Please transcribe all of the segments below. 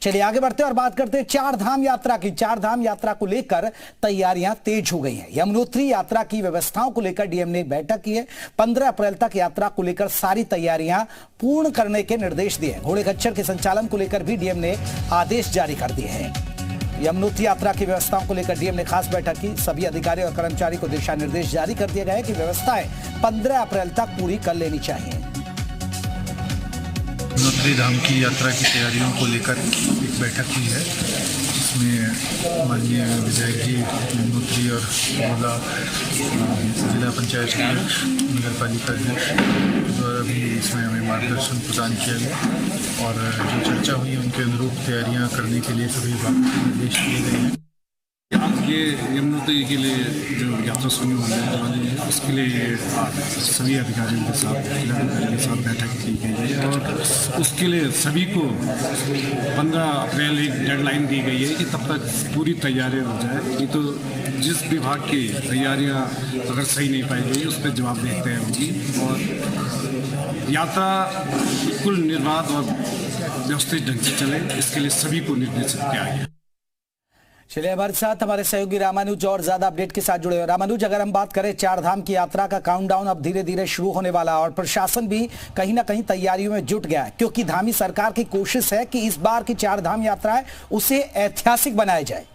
चलिए आगे बढ़ते हैं और बात करते हैं चार धाम यात्रा की। चार धाम यात्रा को लेकर तैयारियां तेज हो गई हैं। यमुनोत्री यात्रा की व्यवस्थाओं को लेकर डीएम ने एक बैठक की है। 15 अप्रैल तक यात्रा को लेकर सारी तैयारियां पूर्ण करने के निर्देश दिए। घोड़े खच्चर के संचालन को लेकर भी डीएम ने आदेश जारी कर दिए हैं। यमुनोत्री यात्रा की व्यवस्थाओं को लेकर डीएम ने खास बैठक की। सभी अधिकारी और कर्मचारी को दिशा निर्देश जारी कर दिए गए कि व्यवस्थाएं 15 अप्रैल तक पूरी कर लेनी चाहिए। यमुनोत्री धाम की यात्रा की तैयारियों को लेकर एक बैठक हुई है, जिसमें माननीय विधायक जी यमुनोत्री और बड़ौदा जिला पंचायत नगर पालिका द्वारा भी इसमें हमें मार्गदर्शन प्रदान किया गया और जो चर्चा हुई उनके अनुरूप तैयारियां करने के लिए सभी निर्देश दिए गए हैं। ये यमुनोत्री के लिए जो यात्रा शुरू होने वाली है उसके लिए सभी अधिकारियों के साथ जिलाधिकारी के साथ बैठक की गई है और उसके लिए सभी को 15 अप्रैल एक डेडलाइन दी गई है कि तब तक पूरी तैयारियां हो जाए। नहीं तो जिस विभाग की तैयारियां अगर सही नहीं पाई गई उस पर जवाब देते हैं उनकी, और यात्रा बिल्कुल निर्बाध और व्यवस्थित ढंग से चले इसके लिए सभी को निर्देशित किया गया। चलिए हमारे साथ हमारे सहयोगी रामानुज और ज्यादा अपडेट के साथ जुड़े हुए। रामानुज, अगर हम बात करें चार धाम की यात्रा का काउंटडाउन अब धीरे धीरे शुरू होने वाला और प्रशासन भी कहीं ना कहीं तैयारियों में जुट गया है, क्योंकि धामी सरकार की कोशिश है कि इस बार की चार धाम यात्रा है उसे ऐतिहासिक बनाया जाए।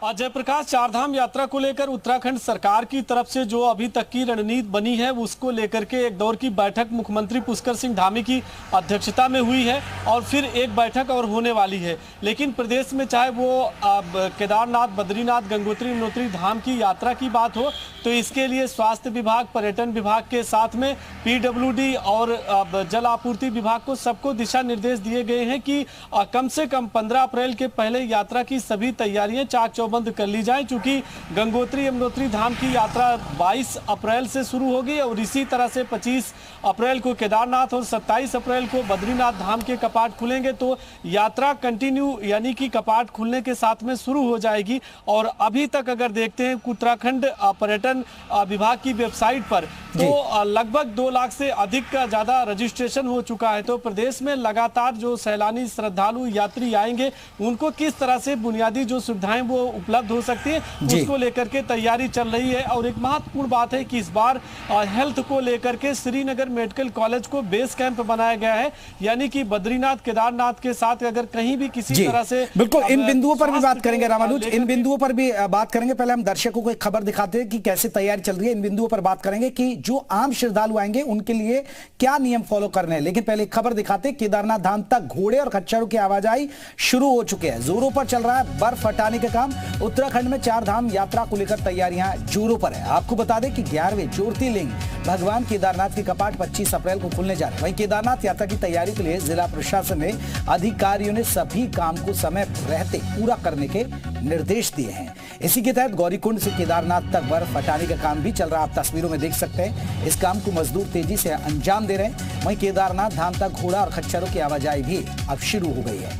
जयप्रकाश, चारधाम यात्रा को लेकर उत्तराखंड सरकार की तरफ से जो अभी तक की रणनीति बनी है उसको लेकर के एक दौर की बैठक मुख्यमंत्री पुष्कर सिंह धामी की अध्यक्षता में हुई है और फिर एक बैठक और होने वाली है। लेकिन प्रदेश में चाहे वो केदारनाथ, बद्रीनाथ, गंगोत्री, यमुनोत्री धाम की यात्रा की बात हो तो इसके लिए स्वास्थ्य विभाग, पर्यटन विभाग के साथ में पीडब्ल्यूडी और जल आपूर्ति विभाग को सबको दिशा निर्देश दिए गए हैं कि कम से कम 15 अप्रैल के पहले यात्रा की सभी तैयारियां चाक चौबंद कर ली जाए, क्योंकि गंगोत्री यमुनोत्री धाम की यात्रा 22 अप्रैल से शुरू होगी और इसी तरह से 25 अप्रैल को केदारनाथ और 27 अप्रैल को बद्रीनाथ धाम के कपाट खुलेंगे। तो यात्रा कंटिन्यू यानी कि कपाट खुलने के साथ में शुरू हो जाएगी। और अभी तक अगर देखते हैं उत्तराखंड पर्यटन विभाग की वेबसाइट पर तो लगभग 2 लाख से अधिक का ज्यादा रजिस्ट्रेशन हो चुका है। तो प्रदेश में लगातार जो सैलानी श्रद्धालु यात्री आएंगे उनको किस तरह से बुनियादी जो सुविधाएं वो उपलब्ध हो सकती है उसको लेकर के तैयारी चल रही है। और एक महत्वपूर्ण बात है कि इस बार हेल्थ को लेकर के श्रीनगर मेडिकल कॉलेज को बेस कैंप बनाया गया है, यानी कि बद्रीनाथ, केदारनाथ के साथ अगर कहीं भी किसी तरह से बिल्कुल इन बिंदुओं पर भी बात करेंगे रामानुज, इन बिंदुओं पर भी बात करेंगे। पहले हम दर्शकों को एक खबर दिखाते हैं कि कैसे तैयारी चल रही है। इन बिंदुओं पर बात करेंगे कि जो आम श्रद्धालु आएंगे उनके लिए क्या नियम फॉलो करने हैं। लेकिन पहले खबर दिखाते हैं, केदारनाथ धाम तक घोड़े और खच्चरों की आवाजाही शुरू हो चुके हैं, जोरों पर चल रहा है बर्फ हटाने का काम। उत्तराखंड में चार धाम यात्रा को लेकर तैयारियां जोरों पर है। आपको बता दें कि 11वें ज्योतिर्लिंग भगवान केदारनाथ के कपाट 25 अप्रैल को खुलने जा रहे हैं। वहीं केदारनाथ यात्रा की तैयारी के लिए जिला प्रशासन ने अधिकारियों ने सभी काम को समय रहते पूरा करने के निर्देश दिए हैं। इसी के तहत गौरीकुंड से केदारनाथ तक बर्फ हटाने का काम भी चल रहा है। आप तस्वीरों में देख सकते हैं इस काम को मजदूर तेजी से अंजाम दे रहे हैं। वहीं केदारनाथ धाम तक घोड़ा और खच्चरों की आवाजाही भी अब शुरू हो गई है।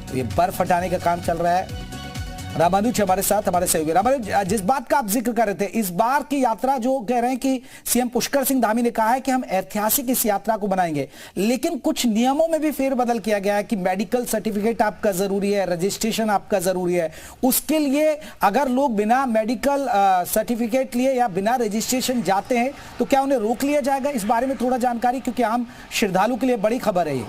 तो ये बर्फ हटाने का काम चल रहा है। रामानुज हमारे साथ हमारे सहयोगी। रामानुज, जिस बात का आप जिक्र कर रहे थे, इस बार की यात्रा जो कह रहे हैं कि सीएम पुष्कर सिंह धामी ने कहा है कि हम ऐतिहासिक इस यात्रा को बनाएंगे, लेकिन कुछ नियमों में भी फेरबदल किया गया है कि मेडिकल सर्टिफिकेट आपका जरूरी है, रजिस्ट्रेशन आपका जरूरी है। उसके लिए अगर लोग बिना मेडिकल सर्टिफिकेट लिए या बिना रजिस्ट्रेशन जाते हैं तो क्या उन्हें रोक लिया जाएगा? इस बारे में थोड़ा जानकारी, क्योंकि आम श्रद्धालु के लिए बड़ी खबर है ये।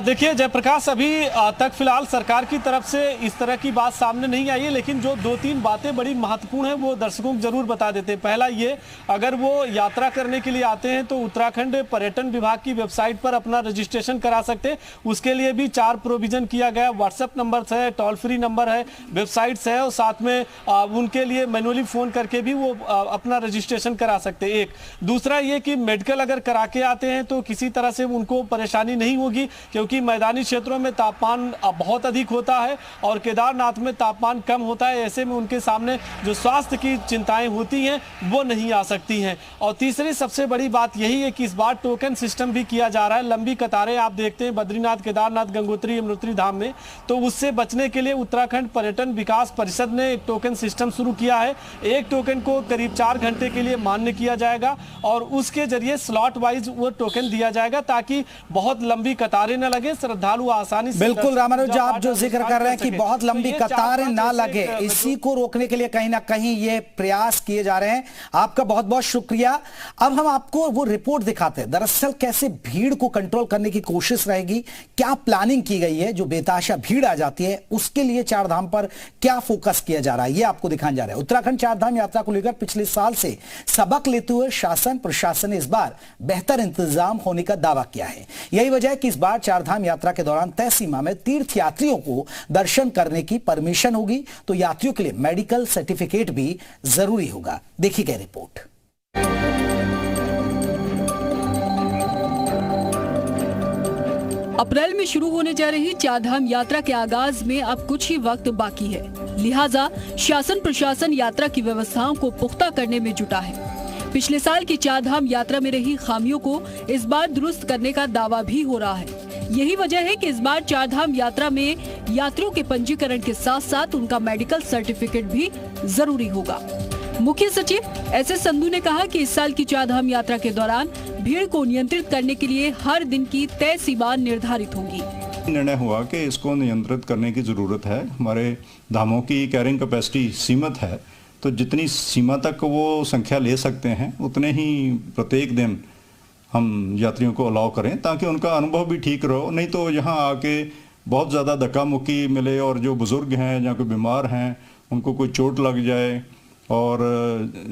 देखिए जयप्रकाश, अभी तक फिलहाल सरकार की तरफ से इस तरह की बात सामने नहीं आई है, लेकिन जो 2-3 बातें बड़ी महत्वपूर्ण हैं वो दर्शकों को जरूर बता देते हैं। पहला ये, अगर वो यात्रा करने के लिए आते हैं तो उत्तराखंड पर्यटन विभाग की वेबसाइट पर अपना रजिस्ट्रेशन करा सकते हैं। उसके लिए भी 4 प्रोविजन किया गया। व्हाट्सएप नंबर है, टोल फ्री नंबर है, वेबसाइट्स है और साथ में उनके लिए मैनुअली फोन करके भी वो अपना रजिस्ट्रेशन करा सकते हैं। एक दूसरा ये कि मेडिकल अगर करा के आते हैं तो किसी तरह से उनको परेशानी नहीं होगी, क्योंकि मैदानी क्षेत्रों में तापमान बहुत अधिक होता है और केदारनाथ में तापमान कम होता है। ऐसे में उनके सामने जो स्वास्थ्य की चिंताएं होती हैं वो नहीं आ सकती हैं। और तीसरी सबसे बड़ी बात यही है कि इस बार टोकन सिस्टम भी किया जा रहा है। लंबी कतारें आप देखते हैं बद्रीनाथ, केदारनाथ, गंगोत्री, यमुनोत्री धाम में, तो उससे बचने के लिए उत्तराखंड पर्यटन विकास परिषद ने एक टोकन सिस्टम शुरू किया है। एक टोकन को करीब 4 घंटे के लिए मान्य किया जाएगा और उसके जरिए स्लॉट वाइज वो टोकन दिया जाएगा ताकि बहुत लंबी कतारें न लगे, श्रद्धालु आसानी से। बिल्कुल रामानुज, आप जो जिक्र कर रहे हैं कि बहुत लंबी कतारें ना लगे, इसी को रोकने के लिए कहीं ना कहीं ये प्रयास किए जा रहे हैं। आपका बहुत बहुत शुक्रिया। अब हम आपको वो रिपोर्ट दिखाते हैं, दरअसल कैसे भीड़ को कंट्रोल करने की कोशिश रहेगी, क्या प्लानिंग की गई है, जो बेताशा भीड़ आ जाती है उसके लिए चार धाम पर क्या फोकस किया जा रहा है, ये आपको दिखाने जा रहा है। उत्तराखंड चार धाम यात्रा को लेकर पिछले साल से सबक लेते हुए शासन प्रशासन ने इस बार बेहतर इंतजाम होने का दावा किया है। यही वजह है कि इस बार चार धाम यात्रा के दौरान तय सीमा में तीर्थ यात्रियों को दर्शन करने की परमिशन होगी, तो यात्रियों के लिए मेडिकल सर्टिफिकेट भी जरूरी होगा। देखिए क्या रिपोर्ट। अप्रैल में शुरू होने जा रही चारधाम यात्रा के आगाज में अब कुछ ही वक्त बाकी है, लिहाजा शासन प्रशासन यात्रा की व्यवस्थाओं को पुख्ता करने में जुटा है। पिछले साल की चारधाम यात्रा में रही खामियों को इस बार दुरुस्त करने का दावा भी हो रहा है। यही वजह है कि इस बार चारधाम यात्रा में यात्रियों के पंजीकरण के साथ साथ उनका मेडिकल सर्टिफिकेट भी जरूरी होगा। मुख्य सचिव एस एस संधू ने कहा कि इस साल की चारधाम यात्रा के दौरान भीड़ को नियंत्रित करने के लिए हर दिन की तय सीमा निर्धारित होगी। निर्णय हुआ कि इसको नियंत्रित करने की जरूरत है। हमारे धामों की कैरिंग कैपेसिटी सीमित है, तो जितनी सीमा तक वो संख्या ले सकते हैं उतने ही प्रत्येक दिन हम यात्रियों को अलाउ करें, ताकि उनका अनुभव भी ठीक रहो। नहीं तो यहाँ आके बहुत ज़्यादा धक्का मुक्की मिले और जो बुजुर्ग हैं या कोई बीमार हैं उनको कोई चोट लग जाए, और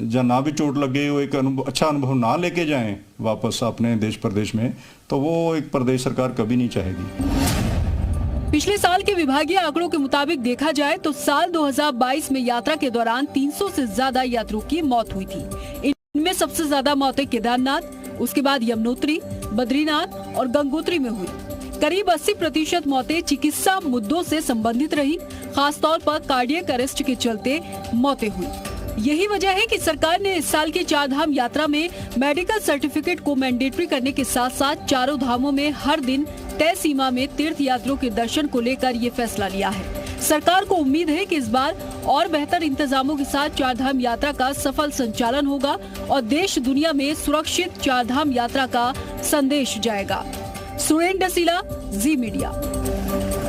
जब ना भी चोट लगे वो एक अच्छा अनुभव ना लेके जाएं वापस अपने देश प्रदेश में, तो वो एक प्रदेश सरकार कभी नहीं चाहेगी। पिछले साल के विभागीय आंकड़ों के मुताबिक देखा जाए तो साल 2022 में यात्रा के दौरान 300 से ज्यादा यात्रियों की मौत हुई थी। इनमें सबसे ज्यादा मौतें केदारनाथ, उसके बाद यमुनोत्री, बद्रीनाथ और गंगोत्री में हुई। करीब 80% मौतें चिकित्सा मुद्दों से संबंधित रही, खासतौर पर कार्डियक अरेस्ट के चलते मौतें हुई। यही वजह है कि सरकार ने इस साल की चारधाम यात्रा में मेडिकल सर्टिफिकेट को मैंडेटरी करने के साथ साथ चारों धामों में हर दिन तय सीमा में तीर्थ यात्रियों के दर्शन को लेकर ये फैसला लिया है। सरकार को उम्मीद है कि इस बार और बेहतर इंतजामों के साथ चारधाम यात्रा का सफल संचालन होगा और देश दुनिया में सुरक्षित चारधाम यात्रा का संदेश जाएगा। सुरेंद्र डसीला, जी मीडिया।